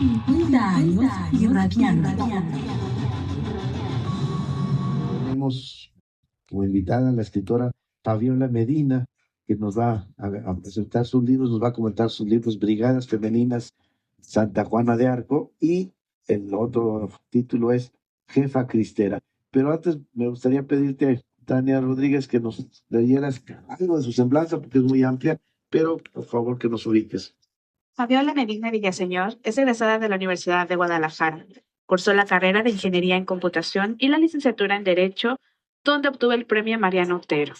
50 años irradiando. Tenemos como invitada a la escritora Fabiola Medina, que nos va a presentar sus libros, nos va a comentar sus libros Brigadas Femeninas Santa Juana de Arco, y el otro título es Jefa Cristera. Pero antes me gustaría pedirte, Tania Rodríguez, que nos leyeras algo de su semblanza, porque es muy amplia, pero por favor que nos ubiques. Fabiola Medina Villaseñor es egresada de la Universidad de Guadalajara. Cursó la carrera de Ingeniería en Computación y la licenciatura en Derecho, donde obtuvo el premio Mariano Otero.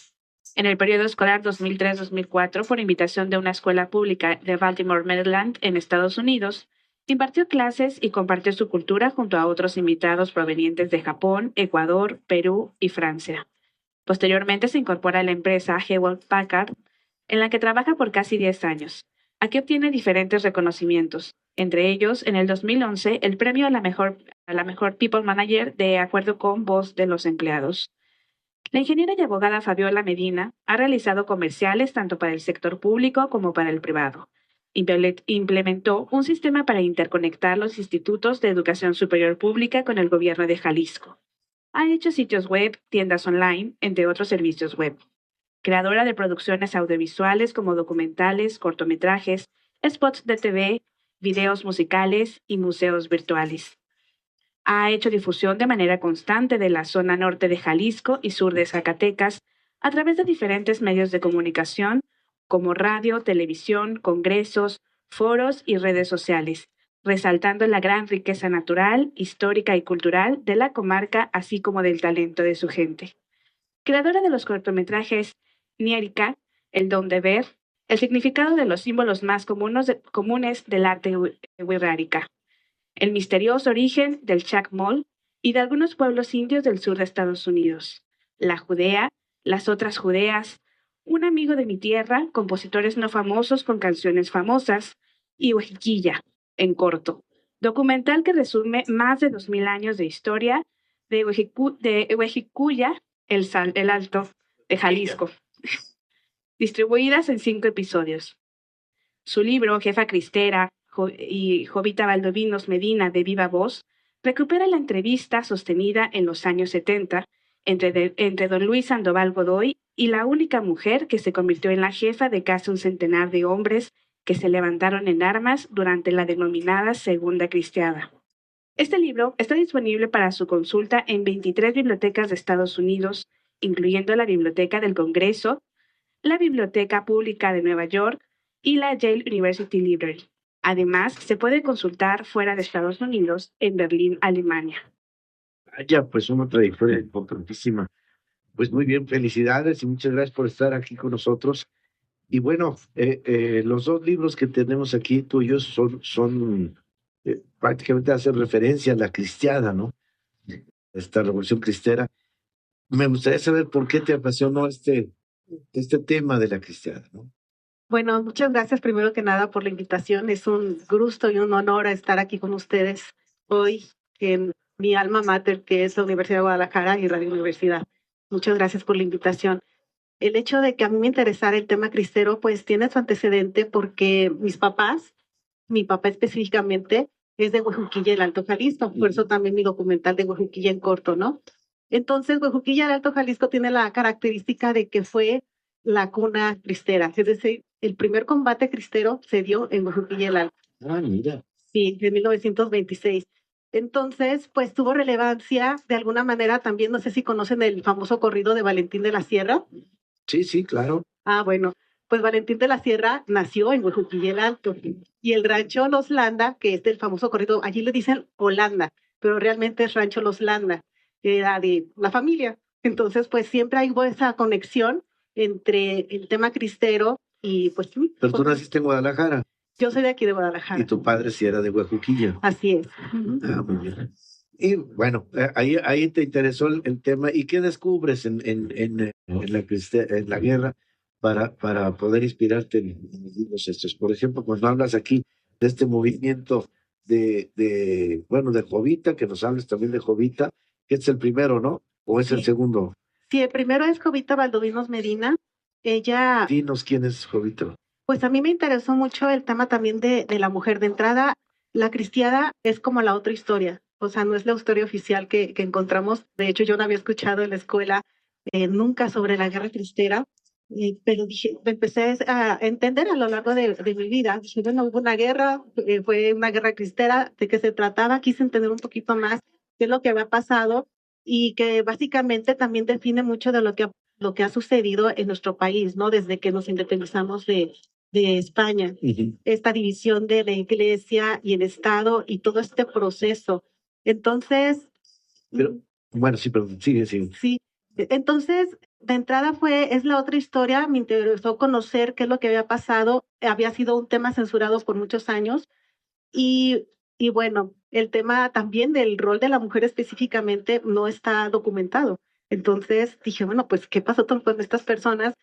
En el periodo escolar 2003-2004, por invitación de una escuela pública de Baltimore, Maryland, en Estados Unidos, impartió clases y compartió su cultura junto a otros invitados provenientes de Japón, Ecuador, Perú y Francia. Posteriormente se incorpora a la empresa Hewlett Packard, en la que trabaja por casi 10 años. Aquí obtiene diferentes reconocimientos, entre ellos, en el 2011, el premio a la mejor People Manager de acuerdo con Voz de los Empleados. La ingeniera y abogada Fabiola Medina ha realizado comerciales tanto para el sector público como para el privado. Implementó un sistema para interconectar los institutos de educación superior pública con el gobierno de Jalisco. Ha hecho sitios web, tiendas online, entre otros servicios web. Creadora de producciones audiovisuales como documentales, cortometrajes, spots de TV, videos musicales y museos virtuales. Ha hecho difusión de manera constante de la zona norte de Jalisco y sur de Zacatecas a través de diferentes medios de comunicación como radio, televisión, congresos, foros y redes sociales, resaltando la gran riqueza natural, histórica y cultural de la comarca, así como del talento de su gente. Creadora de los cortometrajes Niérica, El don de ver, el significado de los símbolos más comunes del arte wixárika, el misterioso origen del chacmol y de algunos pueblos indios del sur de Estados Unidos, la Judea, las otras Judeas, un amigo de mi tierra, compositores no famosos con canciones famosas, y Huejiquilla, en corto, documental que resume más de 2000 años de historia de Huejicuya, el Alto de Jalisco, distribuidas en 5 episodios. Su libro, Jefa Cristera y Jovita Valdovinos Medina de Viva Voz, recupera la entrevista sostenida en los años 70 entre don Luis Sandoval Godoy y la única mujer que se convirtió en la jefa de casi un centenar de hombres que se levantaron en armas durante la denominada Segunda Cristiada. Este libro está disponible para su consulta en 23 bibliotecas de Estados Unidos, incluyendo la Biblioteca del Congreso, la Biblioteca Pública de Nueva York y la Yale University Library. Además, se puede consultar fuera de Estados Unidos, en Berlín, Alemania. Vaya, pues una trayectoria importantísima. Pues muy bien, felicidades y muchas gracias por estar aquí con nosotros. Y bueno, los dos libros que tenemos aquí tuyos son prácticamente hacen referencia a la cristiada, ¿no? Esta revolución cristera. Me gustaría saber por qué te apasionó este tema de la cristiada, ¿no? Bueno, muchas gracias primero que nada por la invitación. Es un gusto y un honor estar aquí con ustedes hoy en mi alma mater, que es la Universidad de Guadalajara y Radio Universidad. Muchas gracias por la invitación. El hecho de que a mí me interesara el tema cristero, pues tiene su antecedente porque mi papá específicamente, es de Huejuquilla, el Alto Jalisco, por eso también mi documental de Huejuquilla en corto, ¿no? Entonces, Huejuquilla, el Alto Jalisco tiene la característica de que fue la cuna cristera, es decir, el primer combate cristero se dio en Huejuquilla, el Alto. Ah, mira. Sí, en 1926. Entonces, pues tuvo relevancia de alguna manera también, no sé si conocen el famoso corrido de Valentín de la Sierra. Sí, sí, claro. Ah, bueno, pues Valentín de la Sierra nació en Huejuquilla el Alto y el rancho Los Landa, que es del famoso corrido, allí le dicen Holanda, pero realmente es rancho Los Landa, era de la familia. Entonces, pues siempre hubo esa conexión entre el tema cristero y pues... Pero tú naciste en Guadalajara. Yo soy de aquí de Guadalajara. Y tu padre sí era de Huejuquilla. Así es. Ah, muy bien. Y bueno, ahí te interesó el tema. ¿Y qué descubres en la guerra para poder inspirarte en los libros estos? Por ejemplo, cuando hablas aquí de este movimiento de Jovita, que nos hables también de Jovita, que es el primero, ¿no? ¿O es el segundo? Sí, el primero es Jovita Valdovinos Medina. Ella... Dinos quién es Jovita. Pues a mí me interesó mucho el tema también de la mujer. De entrada, La cristiada es como la otra historia, o sea, no es la historia oficial que encontramos. De hecho, yo no había escuchado en la escuela nunca sobre la guerra cristera, pero dije, empecé a entender a lo largo de mi vida. Dije, bueno, hubo una guerra, fue una guerra cristera, ¿de qué se trataba? Quise entender un poquito más qué es lo que había pasado y que básicamente también define mucho de lo que ha sucedido en nuestro país, ¿no? Desde que nos independizamos de España, Ujú. esta división de la iglesia y el Estado y todo este proceso. Entonces, Pero, bueno, sí, pero sigue, sigue. sí, entonces, de entrada es la otra historia, me interesó conocer qué es lo que había pasado, había sido un tema censurado por muchos años y, y bueno, el tema también del rol de la mujer específicamente no está documentado. Entonces dije, bueno, pues, ¿qué pasó con estas personas?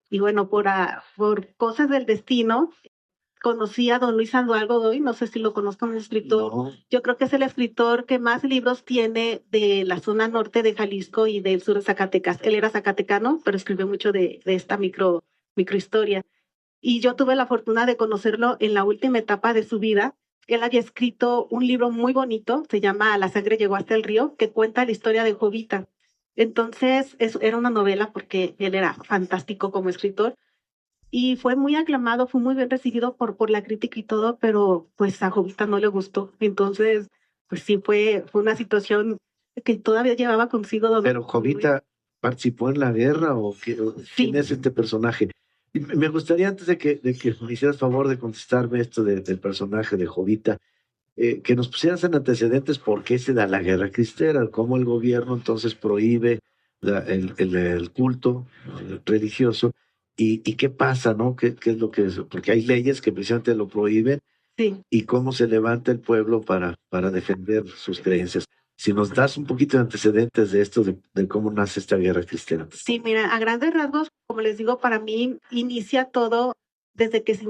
Y bueno, por cosas del destino, conocí a don Luis Sandoval Godoy, no sé si lo conozco, un escritor. No, Yo creo que es el escritor que más libros tiene de la zona norte de Jalisco y del sur de Zacatecas. Él era zacatecano, pero escribió mucho de esta microhistoria. Y yo tuve la fortuna de conocerlo en la última etapa de su vida. Él había escrito un libro muy bonito, se llama La sangre llegó hasta el río, que cuenta la historia de Jovita. Entonces, era una novela porque él era fantástico como escritor y fue muy aclamado, fue muy bien recibido por la crítica y todo, pero pues a Jovita no le gustó. Entonces, pues sí, fue una situación que todavía llevaba consigo pero don Luis. Jovita participó en la guerra o quién Sí, es este personaje. Y me gustaría antes de que me hicieras favor de contestarme esto del personaje de Jovita, que nos pusieras en antecedentes por qué se da la guerra cristera, cómo el gobierno entonces prohíbe el culto religioso y qué pasa, ¿no? ¿Qué es lo que es? Porque hay leyes que precisamente lo prohíben sí. y cómo se levanta el pueblo para defender sus creencias. Si nos das un poquito de antecedentes de esto, de cómo nace esta guerra cristiana. Sí, mira, a grandes rasgos, como les digo, para mí inicia todo desde que se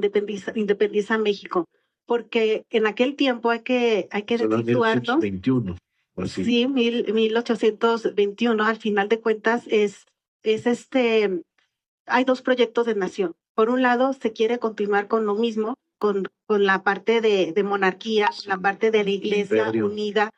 independiza México, porque en aquel tiempo hay que Son los situarnos. 1821, o así. Sí, 1821, al final de cuentas, hay dos proyectos de nación. Por un lado, se quiere continuar con lo mismo, con la parte de monarquía, la parte de la iglesia Imperio. unida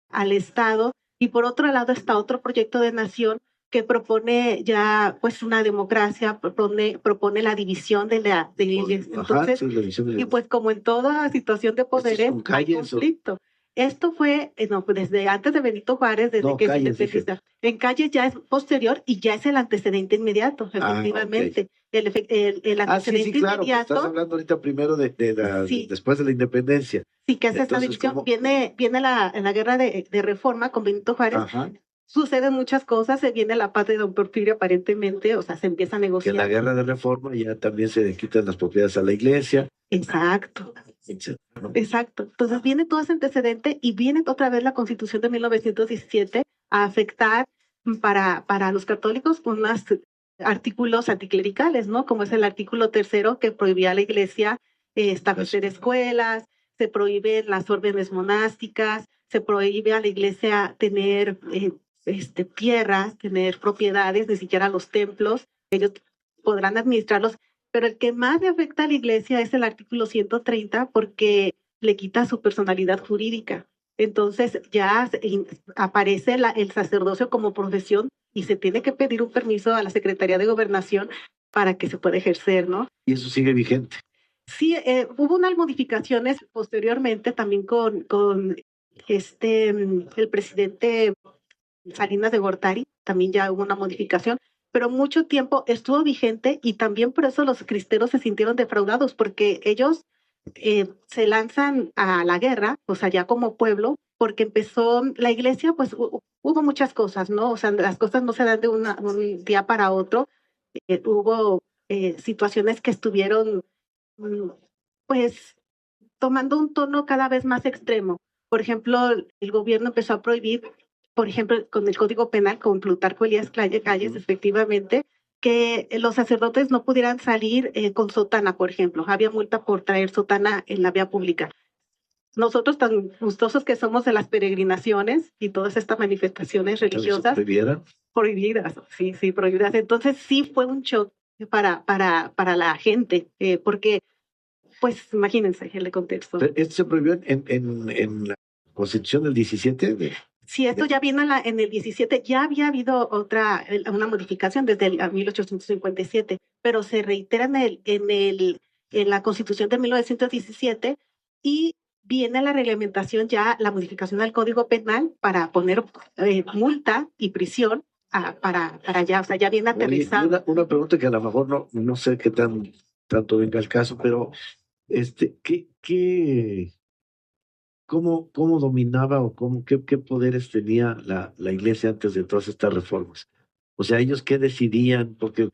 al Estado, y por otro lado está otro proyecto de nación que propone ya pues una democracia, propone la división de la iglesia. Ajá, Entonces, sí, la visión y de... pues como en toda situación de ¿Estos poderes con hay calles o...? conflicto. Esto fue, no, pues desde antes de Benito Juárez, desde No, que se calles, dije. independiza. En calles ya es posterior y ya es el antecedente inmediato, Ah, ok. efectivamente. El Ah, sí, sí, antecedente claro, pues estás inmediato, hablando ahorita primero sí, después de la independencia. sí que es esta Entonces, división. ¿cómo? Viene la guerra de reforma con Benito Juárez. Ajá, Suceden muchas cosas, se viene la paz de don Porfirio aparentemente, o sea, se empieza a que en la negociar. guerra de reforma ya también se le quitan las propiedades a la iglesia, Exacto, etcétera, ¿no? exacto. Entonces viene todo ese antecedente y viene otra vez la Constitución de 1917 a afectar para los católicos unos artículos anticlericales, ¿no? Como es el artículo tercero que prohibía a la iglesia establecer escuelas, se prohíben las órdenes monásticas, se prohíbe a la iglesia tener tierras, tener propiedades, ni siquiera los templos, ellos podrán administrarlos, pero el que más le afecta a la iglesia es el artículo 130 porque le quita su personalidad jurídica. Entonces ya aparece el sacerdocio como profesión y se tiene que pedir un permiso a la Secretaría de Gobernación para que se pueda ejercer, ¿no? Y eso sigue vigente. Sí, hubo unas modificaciones posteriormente también con el presidente Salinas de Gortari, también ya hubo una modificación, pero mucho tiempo estuvo vigente y también por eso los cristeros se sintieron defraudados, porque ellos se lanzan a la guerra, o sea, ya como pueblo, porque empezó la iglesia, pues hubo muchas cosas, ¿no? O sea, las cosas no se dan de un día para otro. Hubo situaciones que estuvieron, mm, pues, tomando un tono cada vez más extremo. Por ejemplo, el gobierno empezó a prohibir, por ejemplo, con el Código Penal, con Plutarco Elías Calles, efectivamente, que los sacerdotes no pudieran salir con sotana, por ejemplo. Había multa por traer sotana en la vía pública. Nosotros tan gustosos que somos de las peregrinaciones y todas estas manifestaciones ¿Que se religiosas, prohibiera? prohibidas, sí, sí, prohibidas. Entonces sí fue un shock para la gente, porque Pues imagínense el contexto. Pero esto se prohibió en la Constitución del 17. Sí, esto ya vino en el 17, ya había habido una modificación desde el 1857, pero se reitera en la Constitución de 1917 y viene la reglamentación ya, la modificación al Código Penal para poner multa y prisión para allá, o sea, ya viene Oye, aterrizado. una pregunta que a lo mejor no sé qué tanto venga el caso, pero ¿cómo dominaba o qué poderes tenía la iglesia antes de todas estas reformas? O sea, ellos qué decidían, porque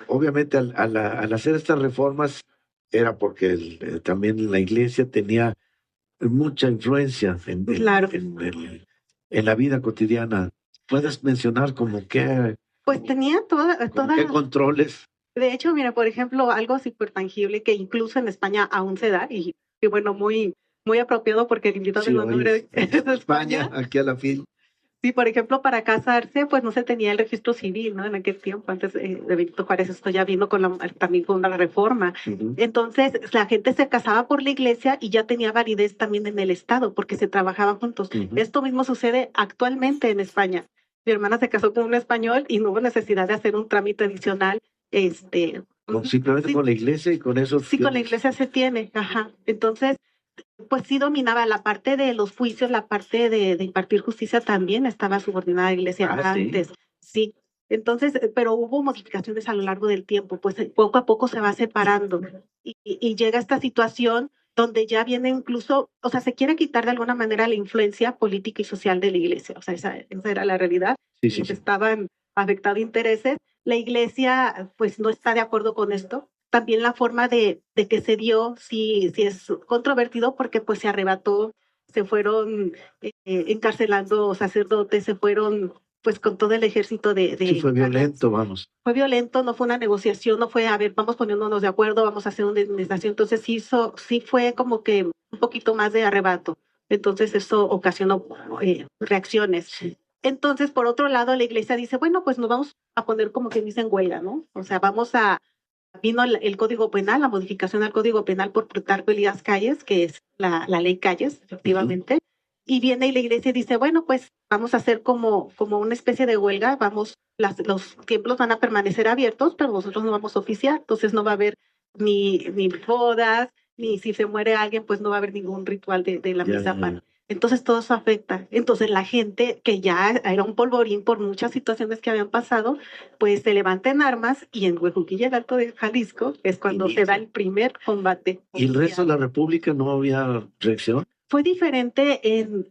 obviamente al hacer estas reformas era porque también la iglesia tenía mucha influencia Claro. en la vida cotidiana. ¿Puedes mencionar como Pues tenía qué controles? de hecho, mira, por ejemplo, algo súper tangible que incluso en España aún se da y bueno, muy apropiado porque el invitado Sí, de honor oye, es de España, España. aquí a la fin. Sí, por ejemplo, para casarse, pues no se tenía el registro civil, ¿no? En aquel tiempo, antes de Benito Juárez, esto ya vino también con la reforma. Ujú. Entonces, la gente se casaba por la iglesia y ya tenía validez también en el Estado, porque se trabajaban juntos. Ujú. Esto mismo sucede actualmente en España. Mi hermana se casó con un español y no hubo necesidad de hacer un trámite adicional. Simplemente Sí, con la iglesia y con eso sí, con la iglesia se tiene, ajá. Entonces, pues sí dominaba la parte de los juicios, la parte de impartir justicia también estaba subordinada a la iglesia sí. antes, sí. Entonces, pero hubo modificaciones a lo largo del tiempo, pues poco a poco se va separando y llega esta situación donde ya viene incluso, o sea, se quiere quitar de alguna manera la influencia política y social de la iglesia, o sea, esa era la realidad, Sí, y sí, sí. estaban afectando intereses. La iglesia, pues, no está de acuerdo con esto. También la forma de que se dio, sí es controvertido porque pues se arrebató, se fueron encarcelando sacerdotes, se fueron pues con todo el ejército Sí, fue violento, vamos. fue violento, no fue una negociación, no fue, a ver, vamos poniéndonos de acuerdo, vamos a hacer una indemnización. Entonces sí fue como que un poquito más de arrebato. Entonces eso ocasionó reacciones. Sí. Entonces, por otro lado, la iglesia dice, bueno, pues nos vamos a poner como que dicen huelga, ¿no? O sea, vino el Código Penal, la modificación al Código Penal por Plutarco Elías Calles, que es la ley Calles, efectivamente, y viene y la iglesia dice, bueno, pues vamos a hacer como una especie de huelga, los templos van a permanecer abiertos, pero nosotros no vamos a oficiar, entonces no va a haber ni bodas, ni si se muere alguien, pues no va a haber ningún ritual de la misa. Entonces todo eso afecta. Entonces la gente que ya era un polvorín por muchas situaciones que habían pasado, pues se levanta en armas y en Huejuquilla, el Alto de Jalisco, es cuando se da el primer combate. ¿Y el resto de la República no había reacción? Fue diferente en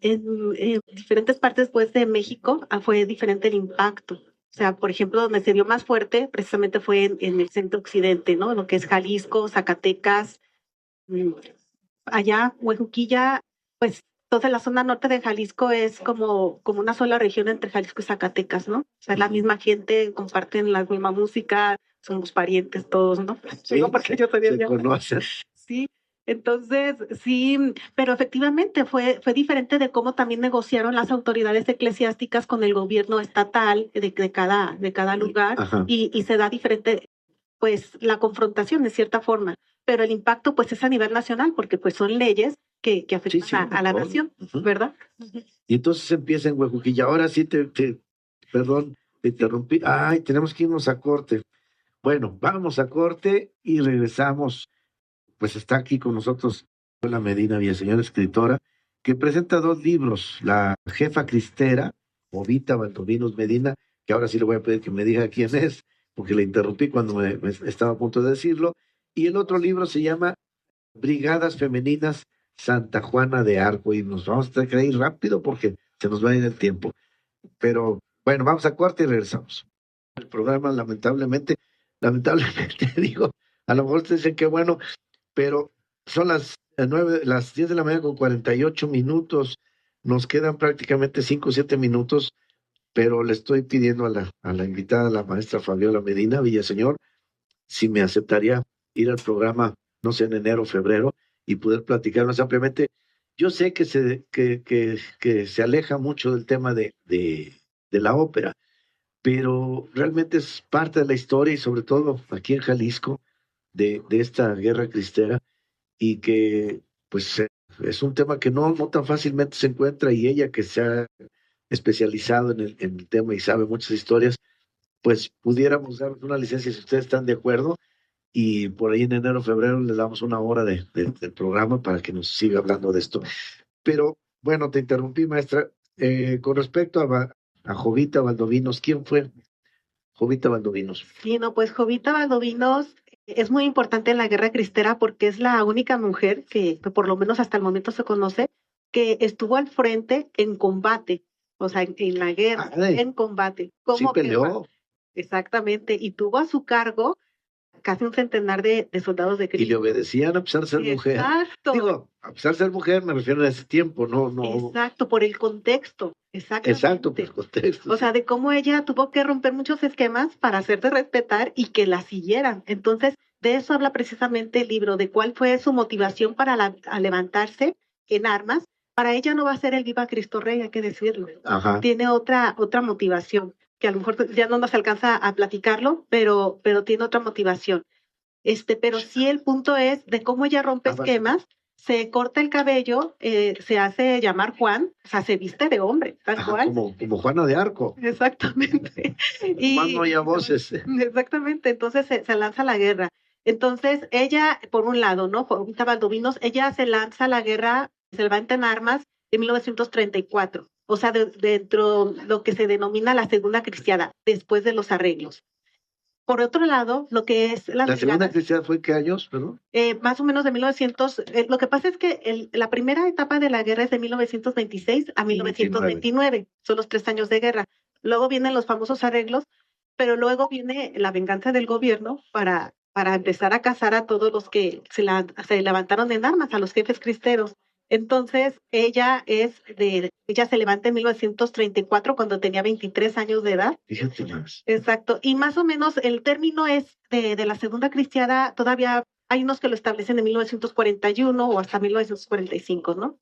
diferentes partes pues, de México, fue diferente el impacto. O sea, por ejemplo, donde se vio más fuerte precisamente fue en el centro occidente, ¿no? Lo que es Jalisco, Zacatecas, mm, allá, Huejuquilla, pues toda la zona norte de Jalisco es como una sola región entre Jalisco y Zacatecas, ¿no? O sea, es la misma gente, comparten la misma música, somos parientes todos, ¿no? Sí, Digo, porque yo soy de se allá. conocen. Sí, entonces sí, pero efectivamente fue diferente de cómo también negociaron las autoridades eclesiásticas con el gobierno estatal de cada lugar Ajá. y se da diferente pues la confrontación de cierta forma, pero el impacto pues es a nivel nacional porque pues son leyes que afectan Sí, a la nación, Ujú. ¿verdad? Y entonces empieza en Huejuquilla. Ahora sí perdón, te interrumpí. Ay, tenemos que irnos a corte. Bueno, vamos a corte y regresamos. Pues está aquí con nosotros la Medina Villaseñor, escritora, que presenta dos libros, La Jefa Cristera, Ovita Valdovinos Medina, que ahora sí le voy a pedir que me diga quién es, porque le interrumpí cuando me estaba a punto de decirlo, y el otro libro se llama Brigadas Femeninas Santa Juana de Arco, y nos vamos a tener que ir rápido porque se nos va a ir el tiempo. Pero bueno, vamos a corte y regresamos. El programa, lamentablemente digo, a lo mejor ustedes dicen que bueno, pero son las 10 de la mañana con 48 minutos. Nos quedan prácticamente 5 o 7 minutos, pero le estoy pidiendo a la invitada, la maestra Fabiola Medina Villaseñor, si me aceptaría ir al programa, no sé, en enero o febrero, y poder platicar más ampliamente. Yo sé que se aleja mucho del tema de la ópera, pero realmente es parte de la historia y sobre todo aquí en Jalisco de esta guerra cristera y que pues es un tema que no tan fácilmente se encuentra, y ella que se ha especializado en el tema y sabe muchas historias, pues pudiéramos dar una licencia si ustedes están de acuerdo, y por ahí en enero o febrero le damos una hora del programa para que nos siga hablando de esto. Pero bueno, te interrumpí, maestra. Con respecto a Jovita Valdovinos, ¿quién fue Jovita Valdovinos? Sí, no, pues Jovita Valdovinos es muy importante en la guerra cristera porque es la única mujer que por lo menos hasta el momento se conoce que estuvo al frente en combate, o sea, en la guerra, en combate. Sí Como peleó. Exactamente, y tuvo a su cargo casi un centenar de soldados de Y Cristo. le obedecían a pesar de ser mujer. Exacto. Digo, a pesar de ser mujer, me refiero a ese tiempo, no. Exacto, por el contexto. Exacto, por el contexto. O sea, de cómo ella tuvo que romper muchos esquemas para hacerte respetar y que la siguieran. Entonces, de eso habla precisamente el libro, de cuál fue su motivación para a levantarse en armas. Para ella no va a ser el Viva Cristo Rey, hay que decirlo. Ajá. Tiene otra motivación, que a lo mejor ya no nos alcanza a platicarlo, pero tiene otra motivación. Pero sí el punto es de cómo ella rompe esquemas, se corta el cabello, se hace llamar Juan, o sea, se viste de hombre, tal cual. Como Juana de Arco. Exactamente. Más no oía voces. Exactamente, entonces se lanza a la guerra. Entonces ella, por un lado, ¿no? Jovita Valdovinos, ella se lanza a la guerra, se levanta en armas en 1934, o sea, dentro de lo que se denomina la Segunda Cristiada, después de los arreglos. Por otro lado, lo que es ¿La Segunda Cristiada fue qué años, perdón? Más o menos de 1900. Lo que pasa es que la primera etapa de la guerra es de 1926 a 1929. Son los 3 años de guerra. Luego vienen los famosos arreglos, pero luego viene la venganza del gobierno para empezar a cazar a todos los que se levantaron en armas, a los jefes cristeros. Entonces, ella se levanta en 1934 cuando tenía 23 años de edad. Fíjate más. Exacto. Y más o menos el término es de la Segunda Cristiada, todavía hay unos que lo establecen en 1941 o hasta 1945, ¿no?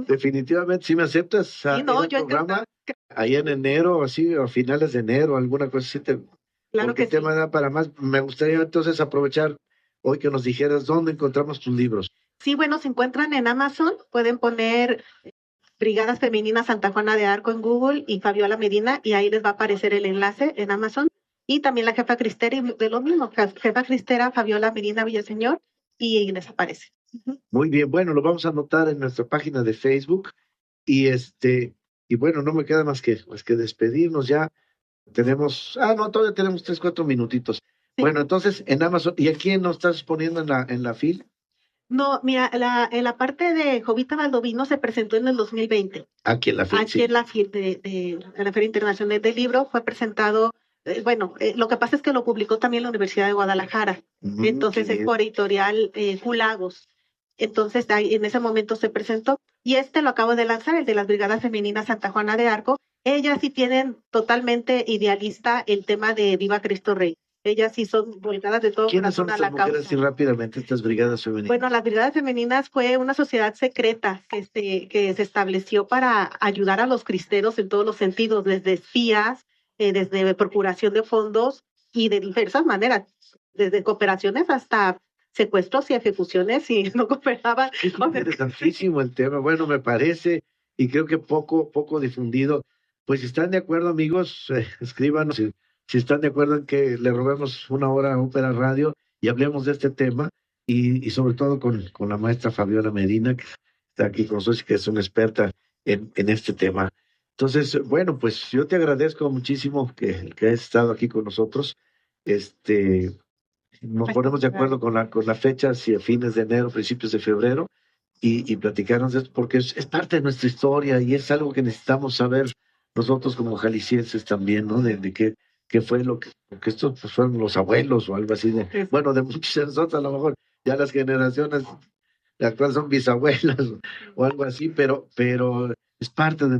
Definitivamente, si me aceptas Sí, no, el yo programa, ahí en enero, así, a finales de enero, alguna cosa así, Claro porque que el tema da para más. Me gustaría entonces aprovechar hoy que nos dijeras dónde encontramos tus libros. Sí, bueno, se encuentran en Amazon, pueden poner Brigadas Femeninas Santa Juana de Arco en Google y Fabiola Medina, y ahí les va a aparecer el enlace en Amazon. Y también la jefa cristera, y de lo mismo, jefa cristera Fabiola Medina Villaseñor, y les aparece. Muy bien, bueno, lo vamos a anotar en nuestra página de Facebook, y bueno, no me queda más que despedirnos ya. Todavía tenemos 3-4 minutitos. Sí. Bueno, entonces en Amazon, ¿y a quién nos estás poniendo en la fila? No, mira, en la parte de Jovita Valdovino se presentó en el 2020. Aquí en la FIL. Aquí en la FIL de la Feria Internacional del Libro fue presentado. Lo que pasa es que lo publicó también la Universidad de Guadalajara. Entonces es por editorial Julagos. Entonces ahí, en ese momento se presentó. Y lo acabo de lanzar, el de las Brigadas Femeninas Santa Juana de Arco. Ellas sí tienen totalmente idealista el tema de Viva Cristo Rey. Ellas sí son volcadas de todo corazón a la causa. ¿Quiénes son estas mujeres, así rápidamente, estas brigadas femeninas? Bueno, las brigadas femeninas fue una sociedad secreta que se estableció para ayudar a los cristeros en todos los sentidos, desde espías, desde procuración de fondos y de diversas maneras, desde cooperaciones hasta secuestros y ejecuciones, y no cooperaban. Es interesantísimo el tema, bueno, me parece, y creo que poco difundido. Pues si están de acuerdo, amigos, escríbanos si están de acuerdo en que le robemos una hora a Ópera Radio y hablemos de este tema, y sobre todo con la maestra Fabiola Medina, que está aquí con nosotros y que es una experta en este tema. Entonces, bueno, pues yo te agradezco muchísimo que hayas estado aquí con nosotros. Nos ponemos de acuerdo con la fecha, si a fines de enero, principios de febrero, y platicarnos de esto, porque es parte de nuestra historia y es algo que necesitamos saber nosotros como jaliscienses también, ¿no? De qué fue porque estos pues, fueron los abuelos o algo así, bueno, de muchos de nosotros a lo mejor ya las generaciones actuales son bisabuelas o algo así, pero es parte de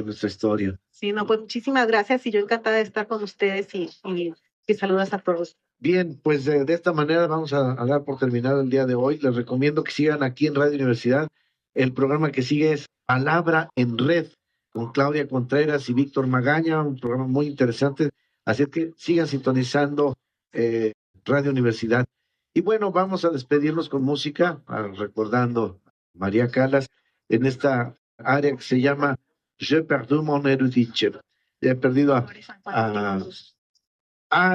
nuestra historia. Sí, no, pues muchísimas gracias, y yo encantada de estar con ustedes, y saludos a todos. Bien, pues de esta manera vamos a dar por terminado el día de hoy. Les recomiendo que sigan aquí en Radio Universidad. El programa que sigue es Palabra en Red, con Claudia Contreras y Víctor Magaña, un programa muy interesante. Así que sigan sintonizando Radio Universidad. Y bueno, vamos a despedirnos con música, recordando a María Callas en esta área que se llama Je perdu mon erudice. He perdido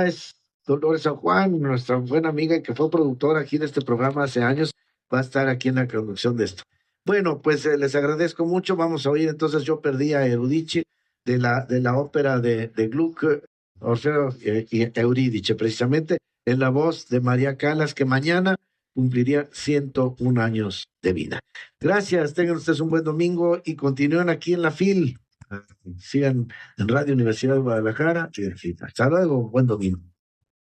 es Dolores San Juan, nuestra buena amiga que fue productora aquí de este programa hace años, va a estar aquí en la conducción de esto. Bueno, pues les agradezco mucho. Vamos a oír entonces Yo perdí a Erudice de la ópera de Gluck, Orfeo y Eurídice, precisamente en la voz de María Callas, que mañana cumpliría 101 años de vida. Gracias, tengan ustedes un buen domingo y continúen aquí en la FIL. Sigan en Radio Universidad de Guadalajara. Hasta luego, buen domingo.